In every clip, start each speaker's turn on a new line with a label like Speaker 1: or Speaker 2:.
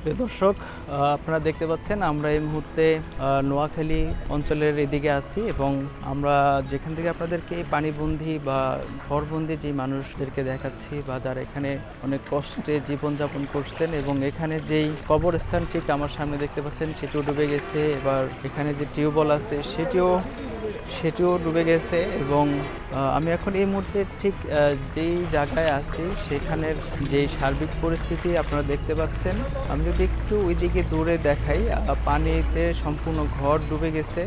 Speaker 1: প্রিয় দর্শক, আপনারা দেখতে পাচ্ছেন আমরা এই মুহূর্তে নোয়াখালী অঞ্চলের এদিকে আছি এবং আমরা যেখান থেকে আপনাদেরকে পানিবন্দী বা ঘরবন্দি যে মানুষদেরকে দেখাচ্ছি বা যারা এখানে অনেক কষ্টে জীবনযাপন করছেন এবং এখানে যেই কবরস্থান ঠিক আমার সামনে দেখতে পাচ্ছেন সেটিও ডুবে গেছে। এবার এখানে যে টিউবওয়েল আছে সেটিও ডুবে গেছে এবং আমি এখন এই মুহূর্তে ঠিক যেই জায়গায় আছি সেখানের যেই সার্বিক পরিস্থিতি আপনারা দেখতে পাচ্ছেন। আমি যদি একটু ওইদিকে দূরে দেখাই, পানিতে সম্পূর্ণ ঘর ডুবে গেছে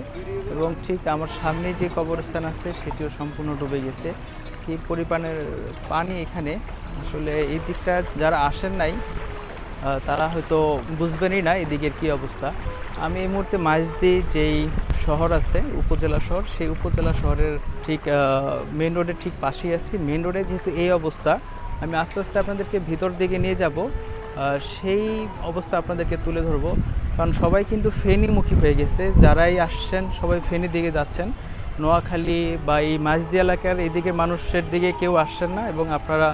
Speaker 1: এবং ঠিক আমার সামনে যে কবরস্থান আছে সেটিও সম্পূর্ণ ডুবে গেছে। কি পরিমাণের পানি এখানে, আসলে এই দিকটা যারা আসেন নাই তারা হয়তো বুঝবেনই না এদিকের কি অবস্থা। আমি এই মুহূর্তে মাইজদি যেই শহর আছে উপজেলা শহর, সেই উপজেলা শহরের ঠিক মেন রোডের ঠিক পাশেই আছি। মেন রোডে যেহেতু এই অবস্থা, আমি আস্তে আস্তে আপনাদেরকে ভিতর দিকে নিয়ে যাব, সেই অবস্থা আপনাদেরকে তুলে ধরবো। কারণ সবাই কিন্তু ফেনীমুখী হয়ে গেছে, যারাই আসছেন সবাই ফেনীর দিকে যাচ্ছেন। নোয়াখালী বা এই মাঝদি এলাকার এইদিকে মানুষের দিকে কেউ আসছেন না এবং আপনারা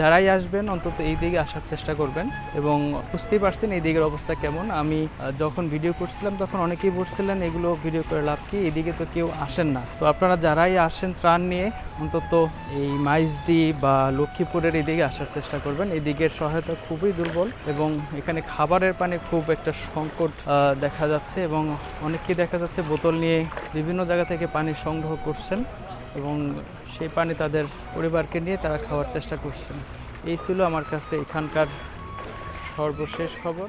Speaker 1: যারাই আসবেন অন্তত এই দিকে আসার চেষ্টা করবেন। এবং বুঝতেই পারছেন এই দিকের অবস্থা কেমন। আমি যখন ভিডিও করছিলাম তখন অনেকেই বলছিলেন এগুলো ভিডিও করে লাভ কি, এদিকে তো কেউ আসেন না। তো আপনারা যারাই আসেন ত্রাণ নিয়ে অন্তত এই মাইজদি বা লক্ষ্মীপুরের এদিকে আসার চেষ্টা করবেন। এদিকের সহায়তা খুবই দুর্বল এবং এখানে খাবারের পানি খুব একটা সংকট দেখা যাচ্ছে এবং অনেকেই দেখা যাচ্ছে বোতল নিয়ে বিভিন্ন জায়গা থেকে পানি সংগ্রহ করছেন এবং সেই পানি তাদের পরিবারকে নিয়ে তারা খাওয়ার চেষ্টা করছেন। এই ছিল আমার কাছে এখানকার সর্বশেষ খবর।